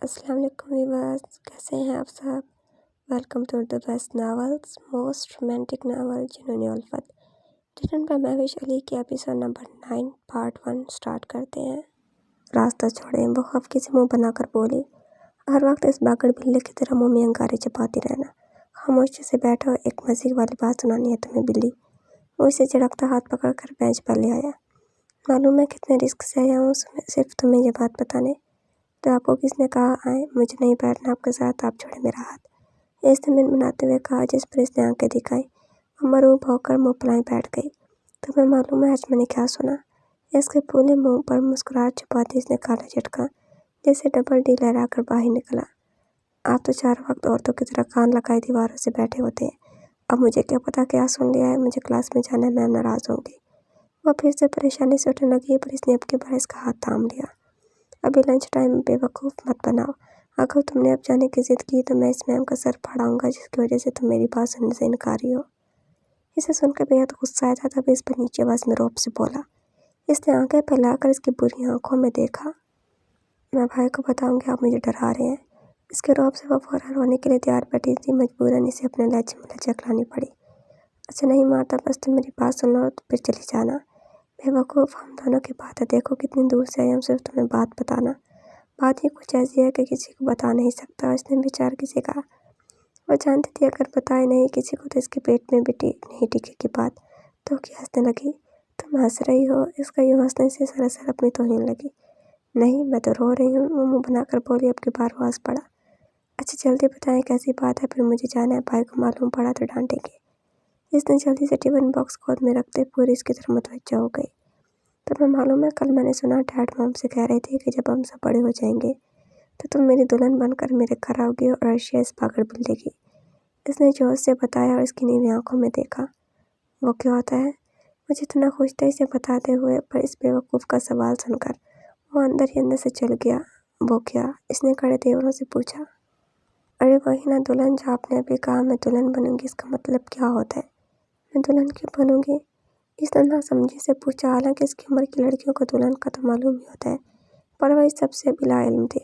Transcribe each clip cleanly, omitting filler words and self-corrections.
السلام علیکم ویورز، کیسے ہیں آپ سب؟ Welcome to the best novels, most romantic novel Junoon Ulfat, written by Mehwish علی کے ایپیسوڈ نمبر 9 پارٹ 1 سٹارٹ کرتے ہیں۔ راستہ چھوڑیں، وہ خفقے سے منہ بنا کر بولی، ہر وقت اس باگڑ بلے کی طرح منہ میں انگارے چپاتی رہنا۔ خاموشی سے بیٹھو، ایک مزے والی بات سنانی ہے تمہیں بلی۔ وہ اسے جھڑکتا ہاتھ پکڑ کر بینچ پر لے آیا۔ معلوم ہے کتنے رسک سے آیا ہوں صرف تمہیں یہ بات بتانے۔ تو آپ کو کس نے کہا آئے؟ مجھے نہیں بیٹھنا آپ کے ساتھ، آپ چھوڑے میرا ہاتھ، اس نے منمناتے ہوئے کہا، جس پر اس نے آنکھیں دکھائی۔ وہ مرعوب ہو کر منہ پھلائے بیٹھ گئی۔ تمہیں معلوم ہے آج میں نے کیا سنا؟ اس کے پھولے منہ پر مسکراہٹ چھپاتے اس نے کالا جھٹکا جیسے ڈبل ڈی لہرا کر باہر نکلا۔ آپ تو چار وقت عورتوں کی طرح کان لگائے دیواروں سے بیٹھے ہوتے ہیں۔ اب مجھے کیا پتا کیا سن لیا ہے؟ مجھے کلاس میں جانا ہے، میم ناراض ہوں گی۔ وہ پھر سے پریشانی سے اٹھنے لگی پر اس نے اب کی بار اس کا ہاتھ تھام لیا۔ ابھی لنچ ٹائم میں بے وقوف مت بناؤ۔ اگر تم نے اب جانے کی ضد کی تو میں اس میم کا سر پھاڑوں گا جس کی وجہ سے تم میری بات سننے سے انکاری ہو۔ اسے سن کر بے حد غصہ آیا تھا، تبھی اس پر نیچے آواز میں روب سے بولا۔ اس نے آنکھیں پھیلا کر اس کی بری آنکھوں میں دیکھا۔ میں بھائی کو بتاؤں گی آپ مجھے ڈرا رہے ہیں۔ اس کے روب سے وہ فوراً رونے کے لیے تیار بیٹھی تھی، مجبوراً اسے اپنے لہجے میں لچک لانی پڑی۔ اچھا نہیں مارتا، بس تم میری بات سن لو پھر چلی جانا۔ بے وقوف، ہم دونوں کی بات ہے، دیکھو کتنی دور سے آئے ہم صرف تمہیں بات بتانا۔ بات ہی کچھ ایسی ہے کہ کسی کو بتا نہیں سکتا، اس نے بیچار کسی کا۔ وہ جانتی تھی اگر بتائے نہیں کسی کو تو اس کے پیٹ میں بھی نہیں ٹکے گی بات، تو کی ہنسنے لگی۔ تم ہنس رہی ہو؟ اس کا یوں ہنسنے سے سراسر اپنی توہین لگی۔ نہیں، میں تو رو رہی ہوں، وہ منہ بنا کر بولی۔ اب کی بار وہ ہنس پڑا۔ اچھا جلدی بتائیں کیسی بات ہے، پھر مجھے جانا ہے، بھائی کو معلوم پڑا تو ڈانٹیں گے۔ اس نے جلدی سے ٹفن باکس گود میں رکھتے پوری اس کی طرف متوجہ ہو گئی۔ تمہیں معلوم ہے کل میں نے سنا ڈیڈ مام سے کہہ رہے تھے کہ جب ہم سب بڑے ہو جائیں گے تو تم میری دلہن بن کر میرے گھر آؤ گی اور عرشیہ اس باگڑ بلے کی۔ اس نے جوش سے بتایا اور اس کی نیلی آنکھوں میں دیکھا۔ وہ کیا ہوتا ہے؟ وہ جتنا خوش تھا اسے بتاتے ہوئے پر اس بے وقوف کا سوال سن کر وہ اندر ہی اندر سے چل گیا۔ وہ کیا؟ اس نے کڑے تیوروں سے پوچھا۔ ارے وہی نا دلہن، جو آپ نے ابھی کہا میں دلہن بنوں گی، اس کا مطلب کیا ہوتا ہے؟ میں دلہن کیوں بنوں گی؟ اس نے ناسمجھی سے پوچھا، حالانکہ اس کی عمر کی لڑکیوں کو دلہن کا تو معلوم ہی ہوتا ہے، پر وہ اس سب سے بلا علم تھی۔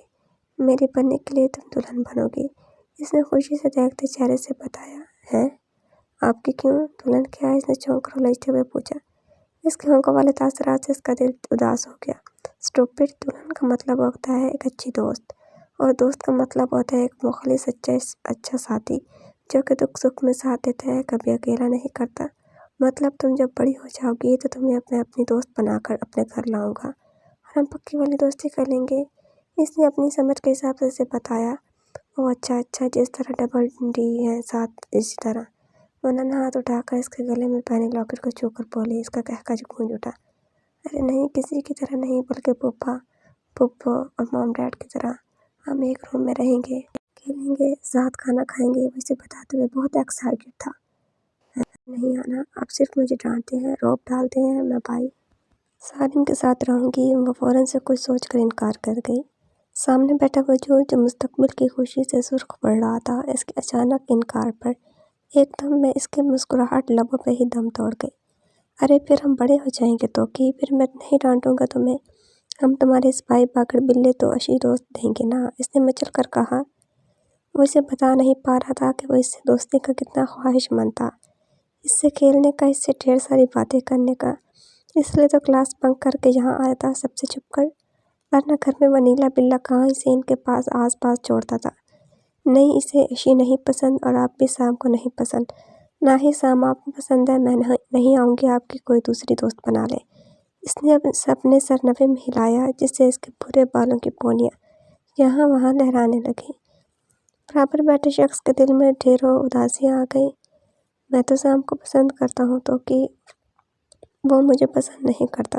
میری بننے کے لیے تم دلہن بنو گی، اس نے خوشی سے دیکھتے چہرے سے بتایا۔ ہیں؟ آپ کی کیوں؟ دلہن کیا ہے؟ اس نے چونک کر الجھتے ہوئے پوچھا۔ اس کے ہونکوں والے تاثرات سے اس کا دل اداس ہو گیا۔ اسٹوپڈ، دلہن کا مطلب ہوتا ہے ایک اچھی دوست، اور دوست کا مطلب ہوتا ہے ایک مخلص اچھا ساتھی جو کہ دکھ سکھ میں ساتھ دیتا ہے، کبھی اکیلا نہیں کرتا۔ مطلب تم جب بڑی ہو جاؤ گی تو تمہیں اپنی دوست بنا کر اپنے گھر لاؤں گا اور ہم پکی والی دوستی کر لیں گے، اس نے اپنی سمجھ کے حساب سے اسے بتایا۔ وہ اچھا، جس طرح ڈبل ڈی ہے ساتھ اسی طرح۔ وہ ننھا ہاتھ اٹھا کر اس کے گلے میں پہنے لاکٹ کو چھو کر بولی۔ اس کا کہکہ گونج اٹھا۔ ارے نہیں، کسی کی طرح نہیں، بلکہ پھپھا پھپھو اور مام ڈیڈ کی طرح۔ ہم ایک روم میں رہیں گے، کھیلیں گے، ساتھ کھانا کھائیں گے۔ وہ اسے بتاتے ہوئے بہت ایکسائٹڈ تھا۔ نہیں آنا، آپ صرف مجھے ڈانٹتے ہیں، روب ڈالتے ہیں، میں بھائی سالم کے ساتھ رہوں گی۔ وہ فوراً سے کچھ سوچ کر انکار کر گئی۔ سامنے بیٹھا وجود جو مستقبل کی خوشی سے سرخ پڑ رہا تھا، اس کے اچانک انکار پر ایک دم میں اس کی مسکراہٹ لبوں پہ ہی دم توڑ گئی۔ ارے پھر ہم بڑے ہو جائیں گے تو کی؟ پھر میں نہیں ڈانٹوں گا تمہیں، ہم تمہارے اس بھائی باگڑ بلے تو اچھی دوست دیں گے نا، اس نے مچل کر کہا۔ وہ اسے بتا نہیں پا رہا تھا کہ وہ اس سے دوستی کا کتنا خواہش مند تھا، اس سے کھیلنے کا، اس سے ڈھیر ساری باتیں کرنے کا۔ اس لیے تو کلاس بنک کر کے یہاں آیا تھا سب سے چھپ کر، ورنہ گھر میں وہ نیلا بلا کہاں اسے ان کے آس پاس چھوڑتا تھا۔ نہیں، اسے عشی نہیں پسند اور آپ بھی سام کو نہیں پسند، نہ ہی سام آپ کو پسند ہے۔ میں نہیں آؤں گی، آپ کی کوئی دوسری دوست بنا لے۔ اس نے اپنے سر نوے میں ہلایا جس سے اس کے پورے بالوں کی پونیاں یہاں وہاں لہرانے لگیں۔ برابر بیٹھے شخص کے دل میں ڈھیروں اداسیاں آ گئیں۔ میں تو سام کو پسند کرتا ہوں تو کہ وہ مجھے پسند نہیں کرتا۔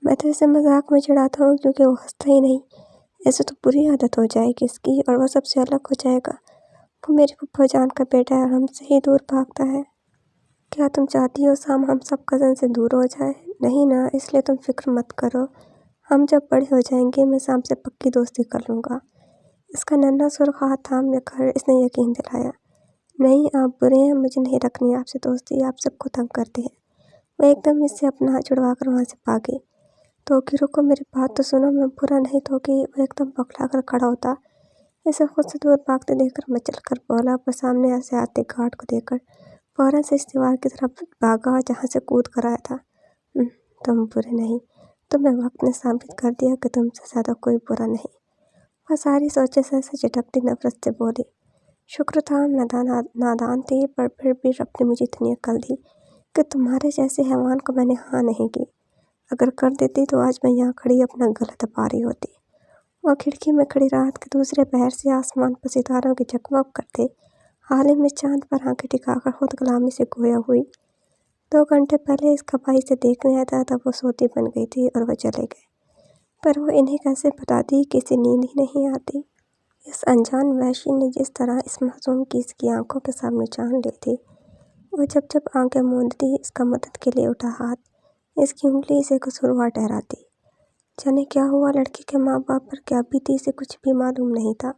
میں تو اسے مذاق میں چڑھاتا ہوں کیونکہ وہ ہنستا ہی نہیں، ایسے تو بری عادت ہو جائے گی اس کی اور وہ سب سے الگ ہو جائے گا۔ وہ میری پھپھو جان کا بیٹا ہے اور ہم سے ہی دور بھاگتا ہے۔ کیا تم چاہتی ہو سام ہم سب کزن سے دور ہو جائے؟ نہیں نا، اس لیے تم فکر مت کرو، ہم جب بڑے ہو جائیں گے میں سام سے پکی دوستی کر لوں گا۔ اس کا ننھا سرخ ہاتھ تھامے کر اس نے یقین دلایا۔ نہیں، آپ برے ہیں، مجھے نہیں رکھنی آپ سے دوستی، آپ سب کو تنگ کرتے ہیں۔ وہ ایک دم اس سے اپنا ہاتھ چھڑوا کر وہاں سے بھاگی۔ تو کہ رکو میری بات تو سنو، میں برا نہیں تو کہ وہ ایک دم بکلا کر کھڑا ہوتا۔ اسے خود سے دور بھاگتے دیکھ کر مچل کر بولا، پر سامنے سے آتے گارڈ کو دیکھ کر فوراً سے اس دیوار کی طرف بھاگا جہاں سے کود کر آیا تھا۔ تم برے نہیں، تمہیں وقت نے ثابت کر دیا کہ تم سے زیادہ کوئی برا نہیں، وہ ساری سوچے سے چٹکتی نفرت سے بولی۔ شکر تھا میں نادان تھی، پر پھر بھی رب نے مجھے اتنی عقل دی کہ تمہارے جیسے حیوان کو میں نے ہاں نہیں کی۔ اگر کر دیتی تو آج میں یہاں کھڑی اپنا گلا دبا رہی ہوتی۔ وہ کھڑکی میں کھڑی رات کے دوسرے پہر سے آسمان پر ستاروں کے جگمگ کرتے عالم میں چاند پر آنکھیں ٹکا کر خود غلامی سے گویا ہوئی۔ 2 گھنٹے پہلے اس کا بھائی سے دیکھنے آیا تھا، تب وہ سوتی بن گئی تھی اور وہ چلے گئے، پر وہ انہیں کیسے بتاتی کہ اسے نیند ہی نہیں آتی۔ اس انجان وحشی نے جس طرح اس معصوم کی اس کی آنکھوں کے سامنے جان لی تھی، وہ جب جب آنکھیں موندتی اس کا مدد کے لیے اٹھا ہاتھ اس کی انگلی اسے قصوروار ٹھہراتی۔ جانے کیا ہوا لڑکی کے ماں باپ پر، کیا بیتی اسے کچھ بھی معلوم نہیں تھا۔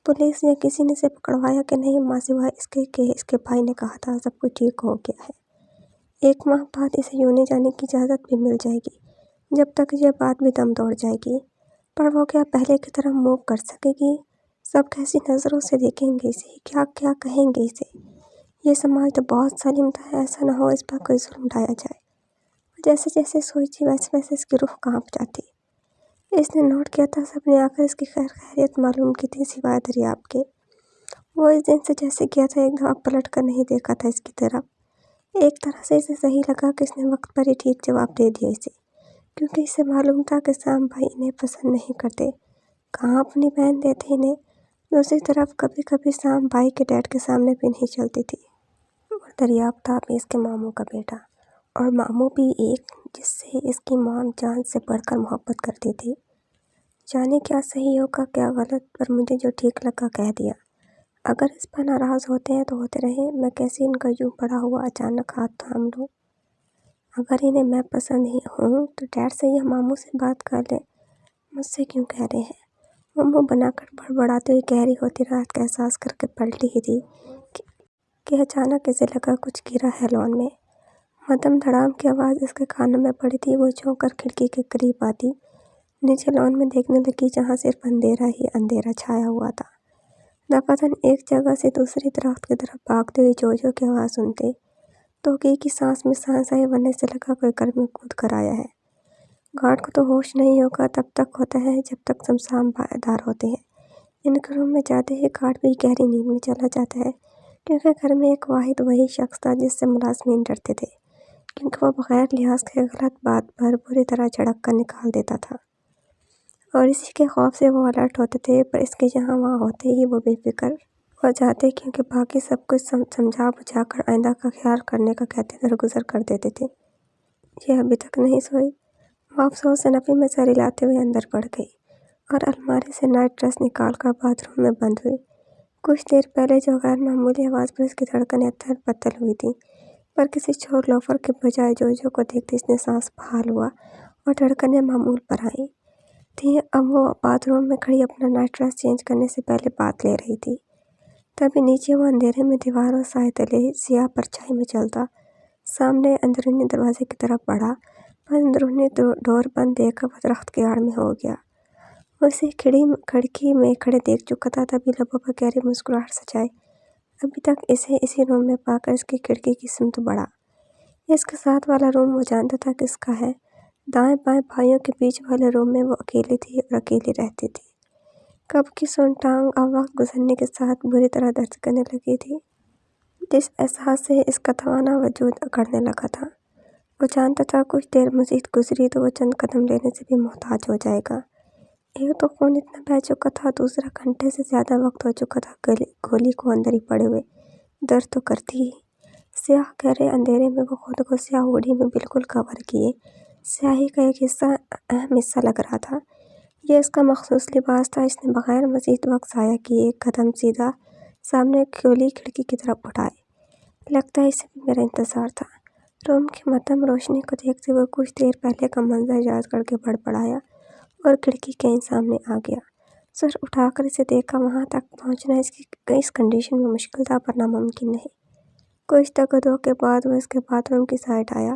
پولیس یا کسی نے اسے پکڑوایا کہ نہیں، ماں سوائے اس کے کہ اس کے بھائی نے کہا تھا سب کچھ ٹھیک ہو گیا ہے، 1 ماہ بعد اسے یوں نہیں جانے کی اجازت بھی مل جائے گی، جب تک یہ بات بھی دم توڑ جائے گی۔ پر وہ کیا پہلے کی طرح موو کر سکے گی؟ سب کیسی نظروں سے دیکھیں گے اسے، کیا کیا کہیں گے اسے۔ یہ سماج تو بہت ظالم تھا، ایسا نہ ہو اس پر کوئی ظلم ڈھایا جائے۔ جیسے جیسے سوچی ویسے ویسے اس کی روح کانپ جاتی۔ اس نے نوٹ کیا تھا سب نے آ کر اس کی خیریت معلوم کی تھی سوائے دریاب کے۔ وہ اس دن سے جیسے گیا تھا ایک دفعہ پلٹ کر نہیں دیکھا تھا اس کی طرف۔ ایک طرح سے اسے صحیح لگا کہ اس نے وقت پر ہی ٹھیک جواب دے دیا اسے، کیونکہ اسے معلوم تھا کہ سام بھائی انہیں پسند نہیں کرتے، کہاں اپنی بہن دیتے انہیں۔ دوسری طرف کبھی کبھی سام بھائی کے ڈیڈ کے سامنے بھی نہیں چلتی تھی۔ اور دریاب تھا بھی اس کے ماموں کا بیٹا، اور ماموں بھی ایک جس سے اس کی مام جان سے بڑھ کر محبت کرتی تھی۔ جانے کیا صحیح ہوگا کیا غلط، پر مجھے جو ٹھیک لگا کہہ دیا۔ اگر اس پر ناراض ہوتے ہیں تو ہوتے رہیں، میں کیسے ان کا یوں بڑا ہوا اچانک ہاتھ تھام لوں۔ اگر انہیں میں پسند ہی ہوں تو ڈیڈ سے یا ماموں سے بات کر لیں، مجھ سے کیوں کہہ رہے ہیں؟ وہ منہ بنا کر بڑبڑاتے ہوئے کہہ رہی ہوتی رات کا احساس کر کے پلٹی ہی تھی کہ اچانک اسے لگا کچھ گرا ہے لان میں۔ مدھم دھڑام کی آواز اس کے کانوں میں پڑی تھی۔ وہ چونک کر کھڑکی کے قریب آتی نیچے لان میں دیکھنے لگی جہاں صرف اندھیرا ہی اندھیرا چھایا ہوا تھا۔ دفعتاً ایک جگہ سے دوسری درخت کی طرف بھاگتے ہوئے جوجو کی آواز سنتے توقع کی سانس میں سانس آئی، ورنے سے لگا کوئی گھر میں کود کر آیا ہے۔ گارڈ کو تو ہوش نہیں ہوگا تب تک ہوتا ہے جب تک شمشان دار ہوتے ہیں۔ ان کے روم میں جاتے ہی گارڈ بھی گہری نیند میں چلا جاتا ہے، کیونکہ گھر میں ایک واحد وہی شخص تھا جس سے ملازمین ڈرتے تھے، کیونکہ وہ بغیر لحاظ کے غلط بات پر بری طرح جھڑک کر نکال دیتا تھا، اور اسی کے خوف سے وہ الرٹ ہوتے تھے۔ پر اس کے یہاں وہاں ہوتے ہی وہ بے فکر ہو جاتے، کیونکہ باقی سب کچھ سمجھا بجھا کر آئندہ کا خیال کرنے کا کہتے درگزر کر دیتے تھے۔ یہ ابھی تک نہیں سوئی، وہ افسوس سے نفی میں سر ہلاتے ہوئے اندر بڑھ گئی اور الماری سے نائٹ ڈریس نکال کر باتھ روم میں بند ہوئی۔ کچھ دیر پہلے جو غیر معمولی آواز پر اس کی دھڑکنیں اتھل پتھل ہوئی تھیں، پر کسی چور لوفر کے بجائے جوجو کو دیکھتے اس نے سانس بحال ہوا اور دھڑکنیں معمول پر آئیں تھیں۔ اب وہ باتھ روم میں کھڑی اپنا نائٹ ڈریس چینج کرنے سے پہلے بات لے رہی تھی، تبھی نیچے وہ اندھیرے میں دیواروں سائے تلے سیاہ پرچھائی میں چلتا سامنے اندرونی دروازے کی طرف بڑھا، پر اندرونی ڈور بند دیکھ کر وہ درخت کی آڑ میں ہو گیا۔ وہ اسے کھڑکی میں کھڑے دیکھ چکا تھا، تبھی لبوں پر گہری مسکراہٹ سجائے ابھی تک اسے اسی روم میں پا کر اس کی کھڑکی کی سمت بڑھا۔ اس کے ساتھ والا روم وہ جانتا تھا کس کا ہے۔ دائیں بائیں بھائیوں کے بیچ والے روم میں وہ اکیلی تھی اور اکیلی رہتی تھی۔ کب کی سن ٹانگ اب وقت گزرنے کے ساتھ بری طرح درد کرنے لگی تھی، جس احساس سے اس کا توانا وجود اکڑنے لگا تھا۔ وہ جانتا تھا کچھ دیر مزید گزری تو وہ چند قدم لینے سے بھی محتاج ہو جائے گا۔ ایک تو خون اتنا بہہ چکا تھا، دوسرا گھنٹے سے زیادہ وقت ہو چکا تھا گولی کو اندر ہی پڑے ہوئے، درد تو کرتی ہی۔ سیاہ گہرے اندھیرے میں وہ خود کو سیاہ ہوڈی میں بالکل کور کیے سیاہی کا ایک اہم حصہ لگ رہا تھا۔ یہ اس کا مخصوص لباس تھا۔ اس نے بغیر مزید وقت ضائع کیے ایک قدم سیدھا سامنے کھلی کھڑکی کی طرف اٹھائے۔ لگتا ہے اسے بھی میرا انتظار تھا۔ روم کی مدھم روشنی کو دیکھتے ہوئے کچھ دیر پہلے کا منظر یاد کر کے بڑبڑایا اور کھڑکی کے سامنے آ گیا۔ سر اٹھا کر اسے دیکھا۔ وہاں تک پہنچنا اس کنڈیشن میں مشکل تھا پر ناممکن نہیں۔ کچھ تگ و دو کے بعد وہ اس کے باتھ روم کی سائڈ آیا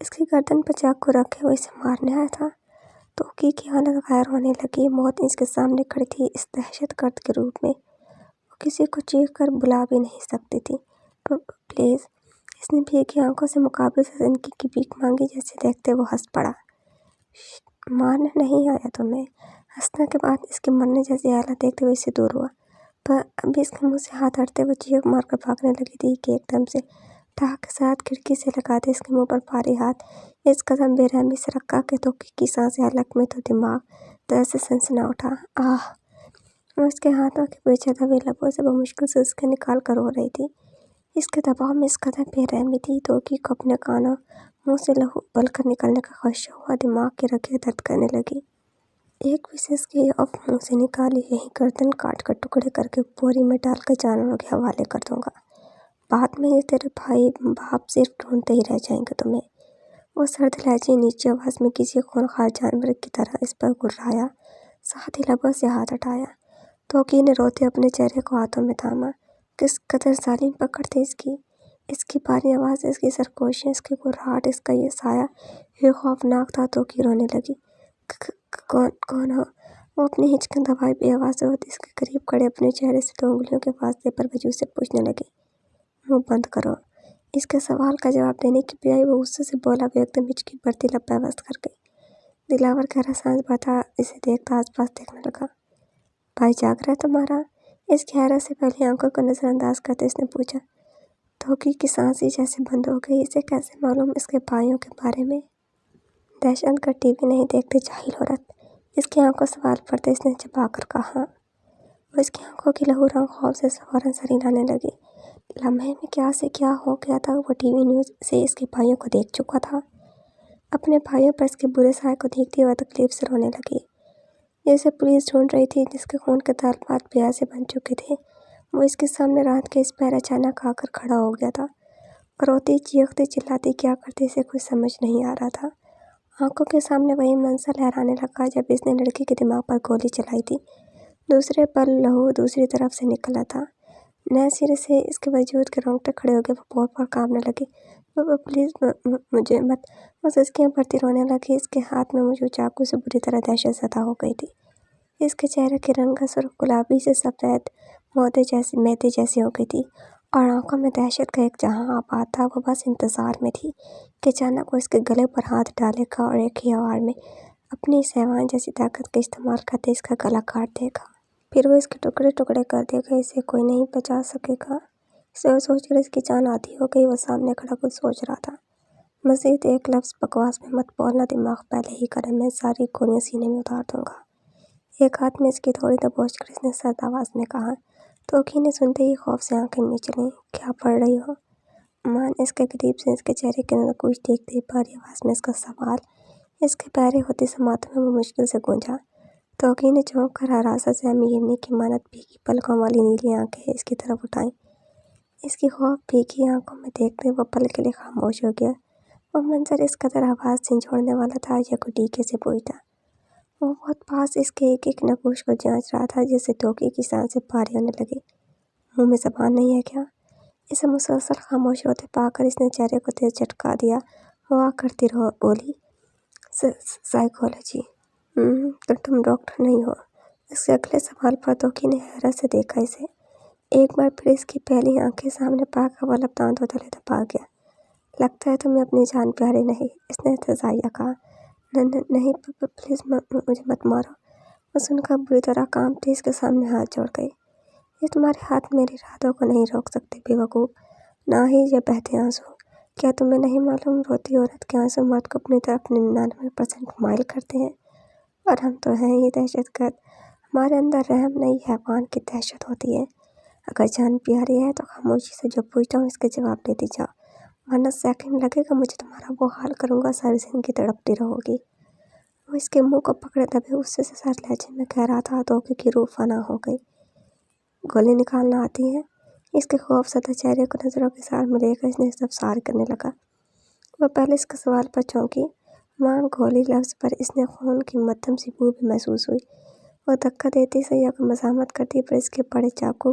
اس کی گردن پر چاقو رکھے وہ اسے مارنے آیا تھا۔ توقی کی حالت غیر ہونے لگی۔ موت اس کے سامنے کھڑی تھی اس دہشت گرد کے روپ میں۔ وہ کسی کو چیخ کر بلا بھی نہیں سکتی تھی۔ پلیز، اس نے بھیگی آنکھوں سے مقابل سے زندگی کی بھیک مانگی جیسے دیکھتے وہ ہنس پڑا۔ مارنے نہیں آیا تمہیں۔ ہنسنا کے بعد اس کے مرنے جیسی حالت دیکھتے ہوئے اس سے دور ہوا۔ پر ابھی اس کے منہ سے ہاتھ ہٹتے وہ چیخ مار کر بھاگنے لگی تھی کہ ایک دم سے ٹاک کے ساتھ کھڑکی سے لگا دے اس کے منہ پر بھاری ہاتھ اس قدم بے رحمی سے رکھا کہ توقی کی سانسیں حلق میں تو دماغ درد سے سنسنا اٹھا۔ آہ! وہ اس کے ہاتھوں کے پیچھے دبے لبوں سے بمشکل سے اس کے نکال کر رو رہی تھی۔ اس کے دباؤ میں اس قدر بے رحمی تھی توقی کو اپنے کانوں منہ سے لہو ابل کر نکلنے کا خدشہ ہوا۔ دماغ کی رگیں درد کرنے لگی۔ ایک وشیش کی اب منہ سے نکالی، یہی گردن کاٹ کر ٹکڑے کر کے بوری میں ڈال کر جانوروں کے حوالے کر دوں گا۔ بعد میں یہ تیرے بھائی باپ صرف ڈھونڈتے ہی رہ جائیں گے تمہیں۔ وہ سرد لہجے نیچی آواز میں کسی خونخوار جانور کی طرح اس پر گررایا، ساتھ ہی لبوں سے ہاتھ ہٹایا۔ توقی نے روتے اپنے چہرے کو ہاتھوں میں تھاما۔ کس قدر ظالم پکڑ تھی اس کی بھاری آواز، اس کی سرگوشیاں، اس کی گھرراہٹ، اس کا یہ سایہ یہ خوفناک تھا۔ توقی رونے لگی۔ کون ہو؟ وہ اپنی ہچکیاں دبائے بے آواز روتی اس کے قریب کھڑے اپنے چہرے سے 2 انگلیوں کے فاصلے پر وجود سے پوچھنے لگی۔ منہ بند کرو۔ اس کے سوال کا جواب دینے کی بجائے وہ غصے سے بولا۔ وہ ایک دم ہچکی بھرتی لب پہ بست کر گئی۔ دلاور گہرا سانس بھرتا اسے دیکھتا آس پاس دیکھنے لگا۔ بھائی جاگ رہا ہے تمہارا؟ اس کی حیرت سے پہلی آنکھوں کو نظر انداز کرتے اس نے پوچھا۔ توقی کی سانس ہی جیسے بند ہو گئی۔ اسے کیسے معلوم اس کے بھائیوں کے بارے میں؟ دہشت گرد ٹی وی نہیں دیکھتے جاہل عورت، اس کی آنکھوں سے سوال پڑتے اس نے چبا کر کہا۔ وہ اس کی آنکھوں کی لہو رنگ خوف سے فوراً سر ہلانے لگی۔ لمحے میں کیا سے کیا ہو گیا تھا۔ وہ ٹی وی نیوز سے اس کے بھائیوں کو دیکھ چکا تھا۔ اپنے بھائیوں پر اس کے برے سائے کو دیکھتی وہ تکلیف سے رونے لگی، جسے پولیس ڈھونڈ رہی تھی، جس کے خون کے تعلقات پیاسے بن چکے تھے۔ وہ اس کے سامنے رات کے اس پہر اچانک آ کر کھڑا ہو گیا تھا اور روتی چیختی چلاتی کیا کرتی اسے کچھ سمجھ نہیں آ رہا تھا۔ آنکھوں کے سامنے وہی منظر لہرانے لگا جب اس نے لڑکی کے دماغ پر گولی چلائی تھی۔ دوسرے پل لہو دوسری طرف سے نکلا تھا۔ نئے سرے سے اس کے وجود کے رونگٹے کھڑے ہو گئے۔ وہ بہت بہت کانپنے لگی۔ پلیز مجھے مت۔ وہ سسکیاں بھرتی رونے لگی۔ اس کے ہاتھ میں موجود چاقو سے بری طرح دہشت زدہ ہو گئی تھی۔ اس کے چہرے کی رنگت سرخ گلابی سے سفید میدے جیسی ہو گئی تھی اور آنکھوں میں دہشت کا ایک جہاں آباد تھا۔ وہ بس انتظار میں تھی کہ اچانک وہ اس کے گلے پر ہاتھ ڈالے گا اور ایک ہی وار میں اپنی اس حیوان جیسی طاقت کا استعمال کرتے اس کا گلا کاٹ دے گا۔ پھر وہ اس کے ٹکڑے ٹکڑے کر دے گا۔ اسے کوئی نہیں بچا سکے گا۔ اسے سوچ کر اس کی جان آدھی ہو گئی۔ وہ سامنے کھڑا کچھ سوچ رہا تھا۔ مزید ایک لفظ بکواس میں مت بولنا، دماغ پہلے ہی گرم ہے، ساری گولیاں سینے میں اتار دوں گا۔ ایک ہاتھ میں اس کی تھوڑی دبوچ کر اس نے سرد آواز میں کہا۔ توقی نے سنتے ہی خوف سے آنکھیں میچ لیں۔ کیا پڑھ رہی ہو؟ مان اس کے قریب سے اس کے چہرے کی نقوش دیکھتے بھاری آواز میں اس کا سوال اس کے بہرے ہوتے سماعتوں میں وہ مشکل سے گونجا۔ توقی نے چونک کر حراست سے امیرنی کی مانند بھیگی پلکوں والی نیلی آنکھیں اس کی طرف اٹھائیں۔ اس کی خوف بھیگی آنکھوں میں دیکھتے وہ پل کے لیے خاموش ہو گیا۔ وہ منظر اس قدر آواز جھنجھوڑنے والا تھا یا کوئی ٹیکے سے پوچھتا۔ وہ بہت پاس اس کے ایک ایک نقوش کو جانچ رہا تھا جس سے توقی کی سانسیں بھاری ہونے لگی۔ منہ میں زبان نہیں ہے کیا؟ اسے مسلسل خاموش روتے پا کر اس نے چہرے کو تیز جھٹکا دیا۔ وہ آ کرتی بولی۔ سائیکالوجی؟ تو تم ڈاکٹر نہیں ہو؟ اس کے اگلے سوال پر توقی نے حیرت سے دیکھا اسے۔ ایک بار پھر اس کی پہلی آنکھیں سامنے پا کر وہ لب دانتوں تلے دبا گیا۔ لگتا ہے تمہیں اپنی جان پیاری نہیں، اس نے تزائیہ کہا۔ نہیں پلیز مجھے مت مارو۔ وہ سن کر بری طرح کانپتی اس کے سامنے ہاتھ جوڑ گئی۔ یہ تمہارے ہاتھ میری ارادوں کو نہیں روک سکتے بے وقوف، نہ ہی یہ بہتے آنسو۔ کیا تمہیں نہیں معلوم روتی عورت کے آنسو مرد کو اپنی طرف 99% مائل کرتے ہیں؟ اور ہم تو ہیں ہی دہشت گرد، ہمارے اندر رحم نہیں حیوان کی دہشت ہوتی ہے۔ اگر جان پیاری ہے تو خاموشی سے جو پوچھتا ہوں اس کے جواب دیتی جاؤ، ورنہ سیکنڈ لگے گا مجھے تمہارا وہ حال کروں گا ساری زندگی تڑپتی رہو گی۔ وہ اس کے منہ کو پکڑے دبے غصے سے سر لہجے میں کہہ رہا تھا۔ توقی کی روح فنا ہو گئی۔ گولی نکالنا آتی ہے؟ اس کے خوف زدہ چہرے کو نظروں کے ساتھ میں لے کر اس نے استفسار کرنے لگا۔ وہ پہلے اس کے سوال پر چونکی، وہاں گولی لفظ پر اس نے خون کی مدھم سی بو بھی محسوس ہوئی۔ وہ دھکا دیتی سے یا کوئی مزاحمت کرتی پر اس کے بڑے چاقو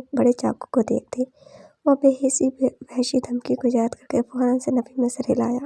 کو دیکھتی وہ بے حسی وحشی دھمکی کو یاد کر کے فوراً سے نفی میں سر ہلایا۔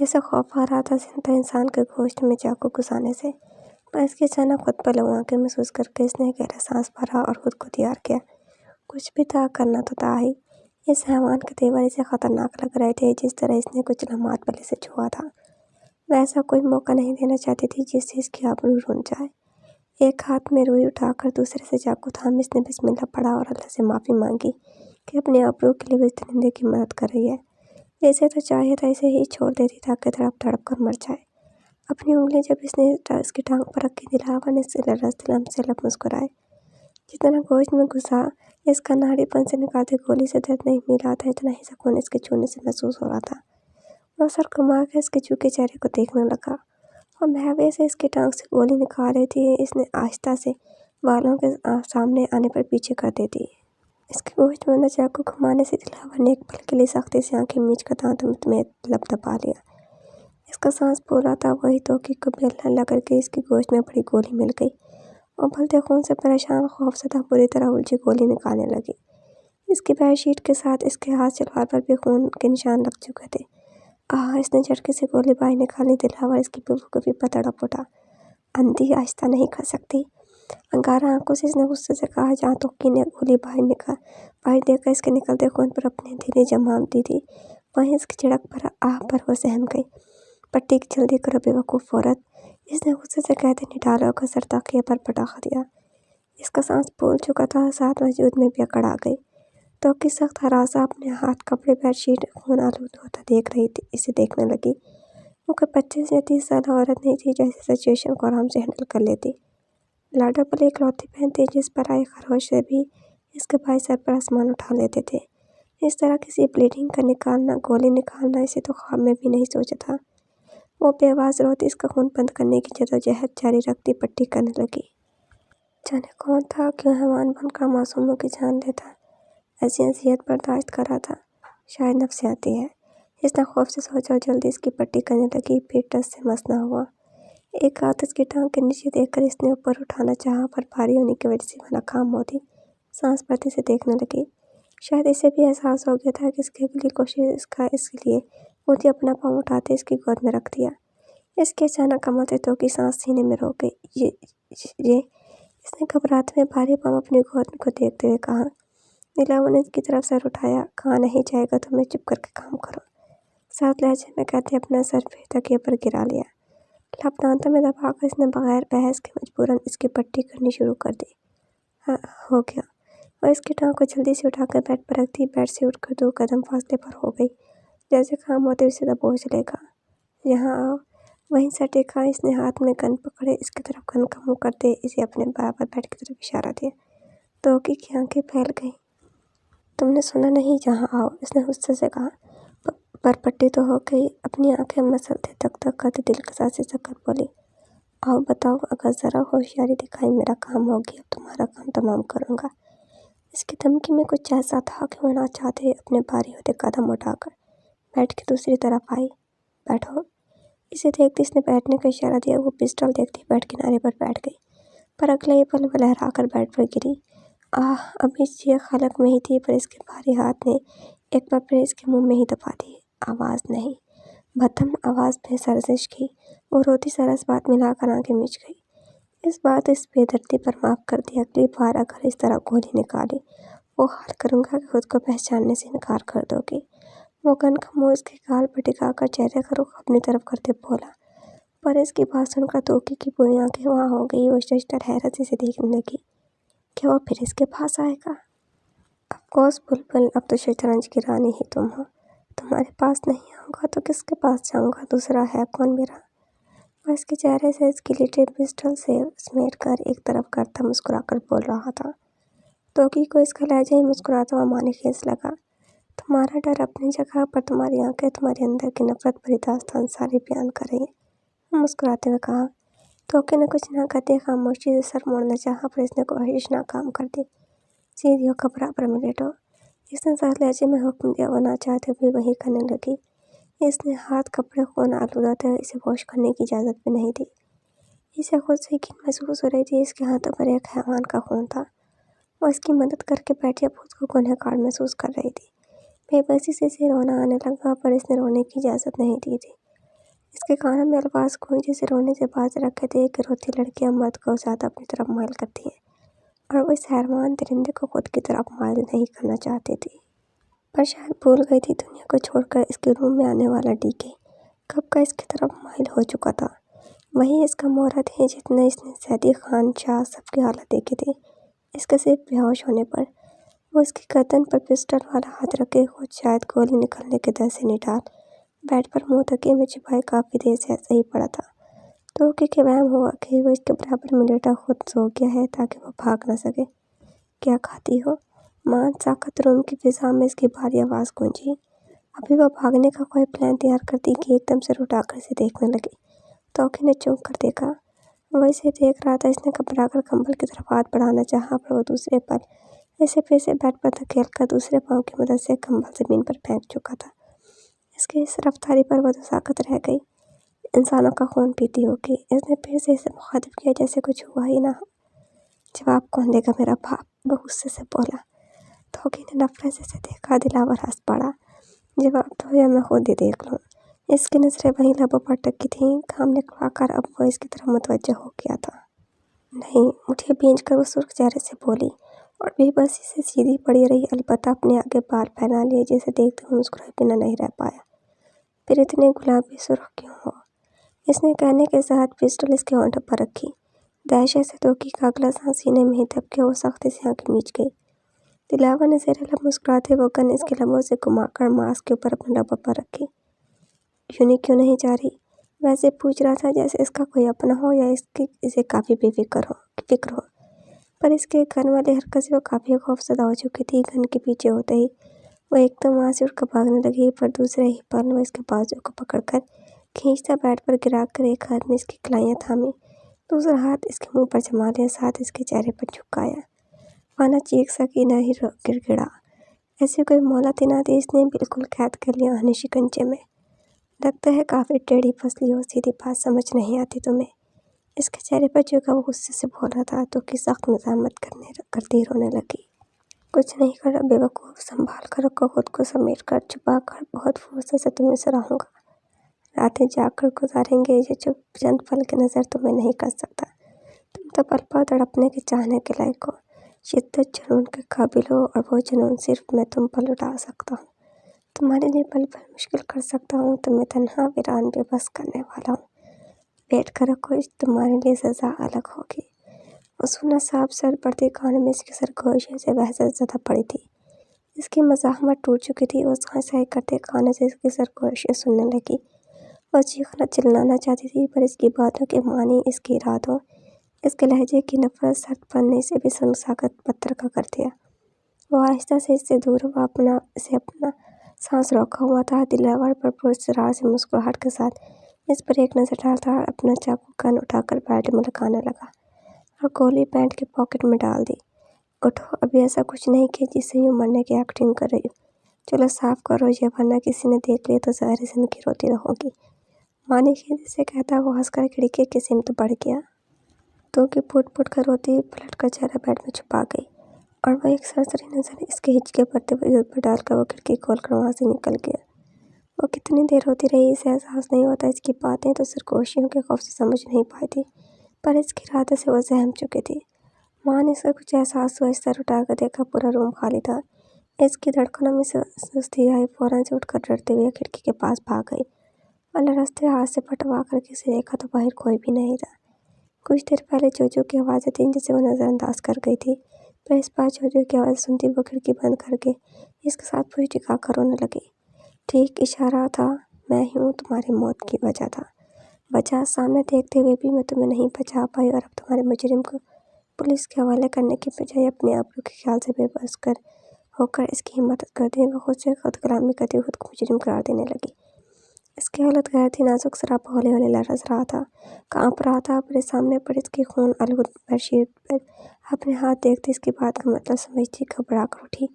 جیسے خوف آ رہا تھا زندہ انسان کے گوشت میں چاقو گھسانے سے، پر اس کی اچانک خود پر لگوا کے محسوس کر کے اس نے گہرا سانس بھرا اور خود کو تیار کیا۔ کچھ بھی تھا کرنا تو تھا ہی۔ اس حیوان کے تیور اسے خطرناک لگ رہے تھے، جس طرح اس نے کچھ لمحات پہلے سے چھوا تھا۔ وہ ایسا کوئی موقع نہیں دینا چاہتی تھی جس سے اس کی آبرو رون جائے۔ ایک ہاتھ میں روئی اٹھا کر دوسرے سے چاقو تھام اس نے بسم اللہ پڑھا اور اللہ سے معافی مانگی کہ اپنے آبرو کے لیے وہ اس درندے کی مدد کر رہی ہے۔ اسے تو چاہیے تھا اسے ہی چھوڑ دیتی تاکہ تڑپ تڑپ کر مر جائے۔ اپنی انگلی جب اس نے اس کی ٹانگ پر رکھی، دلاور نے سے لرز دل سے لب مسکرائے۔ جتنا گوشت میں گھسا اس کا ناڑی پن سے نکالتی گولی سے درد نہیں ملا تھا، اتنا ہی سکون اس کے چھونے سے محسوس ہو رہا تھا۔ وہ سر گھما کے اس کے جھکے چہرے کو دیکھنے لگا۔ وہ بہوے سے اس کی ٹانگ سے گولی نکال رہی تھی، اس نے آہستہ سے والوں کے سامنے آنے پر پیچھے کر دی تھی۔ اس کے گوشت میں چاقو گھمانے سے دلاور نے ایک پل کے لیے سختی سے آنکھیں میچ کر دانتوں میں لب دبا لیا۔ اس کا سانس پھولا تھا، وہی توقع کبھی اللہ اللہ کر کے اس کی گوشت میں بڑی گولی مل گئی۔ وہ ابلتے خون سے پریشان، خوف زدہ، بری طرح الجھی گولی نکالنے لگی۔ اس کی بیک شیٹ کے ساتھ اس کے ہاتھ شلوار پر بھی خون کے نشان لگ چکے تھے۔ اس نے جھٹکے سے گولی باہر نکالی۔ دلاور اس کی بالکل پر تڑپ اٹھا۔ اندھی آہستہ نہیں کر سکتی؟ انگارہ آنکھوں سے اس نے غصے سے کہا۔ جہاں توقع نے گولی باہر دے کر اس کے نکلتے خون پر اپنی ہتھیلی جمام دی تھی، وہیں اس کی جھڑک پر پر وہ سہم گئی۔ پٹی کی جلدی کرو بے وقوف عورت، اس نے غصے سے کہتے نڈالوں کا سر تاکیے پر پٹاخ دیا۔ اس کا سانس پھول چکا تھا، ساتھ وجود میں بھی اکڑ آ گئی۔ توقع سخت ہراسہ اپنے ہاتھ کپڑے بیڈ شیٹ خون آلود ہوتا دیکھ رہی تھی، اسے دیکھنے لگی۔ وہ کوئی 25 یا 30 سالہ عورت نہیں تھی جو ایسی سچویشن کو آرام سے ہینڈل کر لیتی۔ لاڈو پل اکلوتی بہن تھی جس پر آئے خروش سے بھی اس کے بھائی سر پر آسمان اٹھا لیتے تھے۔ اس طرح کسی بلیڈنگ کا نکالنا، گولی نکالنا، اسے تو خواب میں بھی نہیں سوچا تھا۔ وہ بے آواز روتی، اس کا خون بند کرنے کی جدوجہد جاری رکھتی پٹی کرنے لگی۔ جانے کون تھا، کیوں حیوان بن کر معصوموں کی جان لیتا، ایسی اذیت برداشت کر رہا تھا؟ شاید نفسیاتی ہے، اس نے خوف سے سوچا اور جلدی اس کی پٹی کرنے لگی۔ پیٹ ٹس سے مس نہ ہوا۔ ایک ہاتھ اس کی ٹانگ کے نیچے دیکھ کر اس نے اوپر اٹھانا چاہا، پر بھاری ہونے کی وجہ سے وہ ناکام ہوتی۔ سانس بھرتی سے دیکھنے لگی۔ شاید اسے بھی احساس ہو گیا تھا کہ اس کی اگلی کوشش اس کے لیے ہوتی، اپنا پاؤں اٹھاتے اس کی گود میں رکھ دیا۔ اس کے اچانک کمرتے توقع سانس سینے میں روک گئی۔ یہ اس نے گھبراہٹ میں بھاری پاؤں اپنی گود کو دیکھتے ہوئے کہا۔ دلاور نے اس کی طرف سر اٹھایا۔ کہاں نہیں جائے گا تمہیں، چپ کر کے کام کرو، سخت لہجے میں کہتے اپنا سر پھر تکیے پر گرا لیا۔ لب دانتوں میں دبا کر اس نے بغیر بحث کے مجبوراً اس کی پٹی کرنی شروع کر دی۔ ہو گیا۔ وہ اس کی ٹانگ کو جلدی سے اٹھا کر بیڈ پر رکھ دی۔ بیڈ سے اٹھ کر 2 قدم فاصلے پر ہو گئی، جیسے کام ہوتے اسے دبوچ لے گا۔ یہاں آؤ۔ وہیں سر ٹکا، اس نے ہاتھ میں گن پکڑے، اس کی طرف گن کا منہ کرتے اسے اپنے برابر بیڈ کی طرف اشارہ دیا۔ توقع کی آنکھیں پھیل گئیں۔ تم نے سنا نہیں، جہاں آؤ، اس نے غصے سے کہا۔ پر پٹی تو ہو گئی۔ اپنی آنکھیں مسلتے دھک دھک کرتے دل کے ساتھ سے کر بولی۔ آؤ بتاؤ، اگر ذرا ہوشیاری دکھائی میرا کام ہو گیا، اب تمہارا کام تمام کروں گا۔ اس کی دھمکی میں کچھ ایسا تھا کہ وہ نہ چاہتے اپنے بھاری ہوتے قدم اٹھا کر بیڈ کی دوسری طرف آئی۔ بیٹھو۔ اسے دیکھتے اس نے بیٹھنے کا اشارہ دیا۔ وہ پسٹل دیکھتی بیڈ کنارے پر بیٹھ گئی، پر اگلے ہی پل وہ لہرا کر بیڈ پر گری۔ ابھی چیخ حلق میں ہی تھی، پر اس کے بھاری ہاتھ نے ایک بار پھر اس کے منہ میں ہی دبا دی۔ آواز نہیں، بدہم آواز میں سرزش کی۔ وہ روتی سرس بات ملا کر آنکھیں میچ گئی۔ اس بات اس بے دردی پر معاف کر دی، اگلی بار اگر اس طرح گولی نکالی، وہ حال کروں گا کہ خود کو پہچاننے سے انکار کر دو گی۔ وہ گن کا منہ اس کے گال پر ٹکا کر چہرے کا رخ اپنی طرف کرتے بولا، پر اس کی بات سن کر توقع کی پوری آنکھیں وہاں ہو گئی۔ وہ ششدر حیرت سے اسے دیکھنے لگی۔ کیا وہ پھر اس کے پاس آئے گا؟ آف کورس بلبل، اب تو شطرنج کی رانی ہی تم ہو۔ تمہارے پاس نہیں آؤں گا تو کس کے پاس جاؤں گا؟ دوسرا ہے کون میرا؟ وہ اس کے چہرے سے اس کی لٹی پسٹل سے سمیٹ کر ایک طرف کرتا مسکرا کر بول رہا تھا۔ توقع کو اس کا لہجہ ہی مسکراتا ہوا معنی خیز لگا۔ تمہارا ڈر اپنی جگہ، پر تمہاری آنکھیں تمہارے اندر کی نفرت بھری داستان ساری بیان کر رہی ہیں، وہ مسکراتے ہوئے کہا۔ توقع نے کچھ نہ کہتے خاموشی سے سر موڑنا چاہا، پر اس نے کوشش ناکام کر دی۔ سیدھی ہو کر برابر میں لیٹو، اس نے سخت لہجے میں حکم دیا۔ وہ نہ چاہتے ہوئے وہی کرنے لگی۔ اس نے ہاتھ کپڑے خون آلودہ تھے، اسے واش کرنے کی اجازت بھی نہیں دی۔ اسے خود سے گھن محسوس ہو رہی تھی، اس کے ہاتھوں پر ایک حیوان کا خون تھا۔ وہ اس کی مدد کر کے بیٹھی، اب خود کو گنہگار محسوس کر رہی تھی۔ بے بسی سے اسے رونا آنے لگا، پر اس نے رونے کی اجازت نہیں دی تھی۔ اس کے کانوں میں الفاظ گونجے جیسے رونے سے باز رکھے تھے کہ روتی لڑکیاں مرد کو زیادہ اپنی طرف مائل کرتی ہیں اور وہ اس حیران درندے کو خود کی طرف مائل نہیں کرنا چاہتی تھی، پر شاید بھول گئی تھی دنیا کو چھوڑ کر اس کے روم میں آنے والا ڈی کے کب کا اس کی طرف مائل ہو چکا تھا۔ وہی اس کا مورد ہے جتنے اس نے سیدی خان شاہ سب کی حالت دیکھی تھی۔ اس کے صرف بے ہوش ہونے پر وہ اس کی گردن پر پسٹل والا ہاتھ رکھے خود شاید گولی نکلنے کے ڈر سے نڈال بیڈ پر منہ تکیے میں چھپائے کافی دیر سے ایسا ہی پڑا تھا، تو کہ وہم ہوا کہ وہ اس کے برابر میں لیٹا خود سو گیا ہے تاکہ وہ بھاگ نہ سکے۔ کیا کھاتی ہو؟ مان ساکت روم کی فضا میں اس کی بھاری آواز گونجی۔ ابھی وہ بھاگنے کا کوئی پلان تیار کرتی کہ ایک دم سے اٹھا کر اسے دیکھنے لگی۔ توقع نے چونک کر دیکھا، وہ اسے دیکھ رہا تھا۔ اس نے گھبرا کر کمبل کی طرف ہاتھ بڑھانا چاہا پر وہ دوسرے پل اسے پھر سے بیڈ پر دھکیل کر دوسرے پاؤں کی مدد سے کمبل زمین پر پھینک چکا تھا۔ اس کی اس رفتاری پر وہ تو ساکت رہ گئی۔ انسانوں کا خون پیتی ہوگی۔ اس نے پھر سے اسے مخاطب کیا جیسے کچھ ہوا ہی نہ ہو۔ جواب کون دے گا میرا باپ؟ وہ غصے سے بولا۔ توقع نے نفرت سے اسے دیکھا، دلاور ہنس پڑا۔ جواب دو یا میں خود ہی دیکھ لوں۔ اس کی نظریں وہیں لبوں پر ٹکی تھیں۔ کام نکلوا کر اب وہ اس کی طرف متوجہ ہو گیا تھا۔ نہیں، مٹھیاں بھینچ کر وہ سرخ چہرے سے بولی اور بے بسی سے سیدھی پڑی رہی، البتہ اپنے آگے بال پھیلا لیے جیسے دیکھتے ہوئے مسکرائے بنا نہیں رہ پایا۔ پھر اتنے گلابی سرخ کیوں ہو؟ اس نے کہنے کے ساتھ پسٹل اس کے ہونٹوں پر رکھی۔ دہشت سے توقع کا اگلا سانس سینے میں ہی دب گیا۔ وہ سختی سے آنکھیں میچ گئی۔ دلاور نے زیر لب مسکراتے وہ گن اس کے لبوں سے گھما کر ماسک کے اوپر اپنے لبوں پر رکھی۔ یونی کیوں نہیں جا رہی؟ ویسے پوچھ رہا تھا جیسے اس کا کوئی اپنا ہو یا اسے کافی فکر ہو، پر اس کے گن والی حرکت سے وہ کافی خوفزدہ ہو چکی تھی۔ گن کے پیچھے ہوتے ہی وہ ایک دم وہاں سے اٹھ کر بھاگنے لگی، پر دوسرے ہی پل وہ اس کے بازو کو پکڑ کر کھینچتا بیڈ پر گرا کر ایک ہاتھ میں اس کی کلائیاں تھامی، دوسرا ہاتھ اس کے منہ پر جما لیا، ساتھ اس کے چہرے پر جھکایا۔ وہ نہ چیخ سکی نہ ہی گڑ گڑا۔ ایسی کوئی مہلت ہی نہ دی۔ اس نے بالکل قید کر لیا آہنی شکنجے میں۔ لگتا ہے کافی ٹیڑھی پھسلی ہو، سیدھی بات سمجھ نہیں آتی تمہیں؟ اس کے چہرے پر جھکا وہ غصے سے بول رہا تھا تو کہ سخت مزاحمت کرتی رونے لگی۔ کچھ نہیں کر رہا بے وقوف، سنبھال کر رکھو خود کو، سمیٹ کر چھپا کر بہت فرصت سے تمہیں سراہوں گا۔ راتیں جاگ کر گزاریں گے، یہ چند پل کی نظر تمہیں نہیں کر سکتا۔ تم تو پل پل تڑپنے کے چاہنے کے لائق ہو، شدت جنون کے قابل ہو، اور وہ جنون صرف میں تم پر لٹا سکتا ہوں۔ تمہارے لیے پل پل مشکل کر سکتا ہوں، تمہیں تنہا ویران بے بس کرنے والا ہوں۔ بیٹھ کر رکھو، تمہارے لیے سزا الگ ہوگی۔ وہ سونا صاحب سر پڑتی کانوں میں اس کی سرگوشی سے وحشت زدہ پڑی تھی۔ اس کی مزاحمت ٹوٹ چکی تھی۔ وہ سائیں سائیں کرتے کانوں سے اس کی سرگوشی سننے لگی۔ وہ چیخنا چلانا چاہتی تھی، پر اس کی باتوں کے معنی، اس کے ارادوں، اس کے لہجے کی نفرت سخت پڑنے سے بھی ساکت پتھر کا کر دیا۔ وہ آہستہ سے اس سے دور ہوا، اپنا سانس روکا ہوا تھا۔ دلاور پر پراسرار سے مسکراہٹ کے ساتھ اس پر ایک نظر ڈالتا اور اپنا چاقو گن اٹھا کر بیڈ میں لگانے لگا اور گولی پینٹ کے پاکٹ میں ڈال دی۔ اٹھو، ابھی ایسا کچھ نہیں کیا جس سے یوں مرنے کی ایکٹنگ کر رہی ہو۔ چلو صاف کرو یہ، ورنہ کسی نے دیکھ لیا تو ظاہر زندگی روتی رہو گی۔ مانی خیزی سے کہتا وہ ہنس کر کھڑکی کی سمت بڑھ گیا۔ تو کہ پھٹ پھٹ کر روتی پلٹ کر چہرہ بیڈ میں چھپا گئی اور وہ ایک سرسری نظر اس کے ہچکے بھرتے وجود پر ڈال کر وہ کھڑکی کھول کر وہاں سے نکل گیا۔ وہ کتنی دیر روتی رہی اسے احساس نہیں ہوتا۔ اس کی باتیں تو سرگوشیوں کے خوف سے سمجھ نہیں پائی تھی، پر اس کے ارادے سے وہ سہم چکی تھی۔ ماں نے اس کا کچھ احساس ہوا، اس سر اٹھا کر دیکھا، پورا روم خالی تھا۔ اس کی دھڑکنوں میں سستی آئی، فوراً سے اٹھ کر ڈرتے ہوئے کھڑکی کے پاس بھاگ گئی اور لرزتے ہاتھ سے پٹوا کر کسی دیکھا تو باہر کوئی بھی نہیں تھا۔ کچھ دیر پہلے جوجو کی آوازیں تھیں جسے وہ نظر انداز کر گئی تھی، پر اس بار جوجو کی آواز سنتی وہ کھڑکی بند کر کے اس کے ساتھ پوچھ ٹکا کر رونے لگی۔ ٹھیک اشارہ تھا، میں ہی ہوں تمہاری موت کی وجہ تھا۔ وجہ سامنے دیکھتے ہوئے بھی میں تمہیں نہیں بچا پائی اور اب تمہارے مجرم کو پولیس کے حوالے کرنے کی بجائے اپنے آبرو کے خیال سے بے بس ہو کر اس کی مدد کر دی۔ وہ خود سے خود کلامی کرتی خود کو مجرم قرار دینے لگی۔ اس کی حالت غیر تھی، نازک سراپا ہولے ہولے لرز رہا تھا، کانپ رہا تھا۔ پر سامنے پڑی اس کی خون آلود بیڈ شیٹ پر اپنے ہاتھ دیکھتی اس کی بات کا مطلب سمجھتی گھبرا کر اٹھی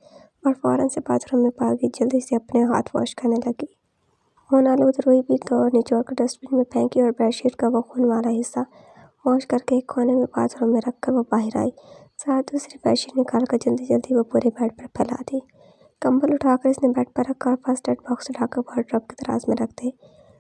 اور فوراً سے باتھ روم میں بھاگی، جلدی سے اپنے ہاتھ واش کرنے لگی۔ خون آلود روئی بھی نچوڑ کر ڈسٹ بن میں پھینکی اور بیڈ شیٹ کا وہ خون والا حصہ واش کر کے ایک کونے میں باتھ روم میں رکھ کر وہ باہر آئی، ساتھ دوسری بیڈ شیٹ نکال کر جلدی وہ پورے بیڈ پر پھیلا دی۔ کمبل اٹھا کر اس نے بیڈ پر رکھا اور فرسٹ ایڈ باکس اٹھا کر وارڈروب کے دراز میں رکھ دی۔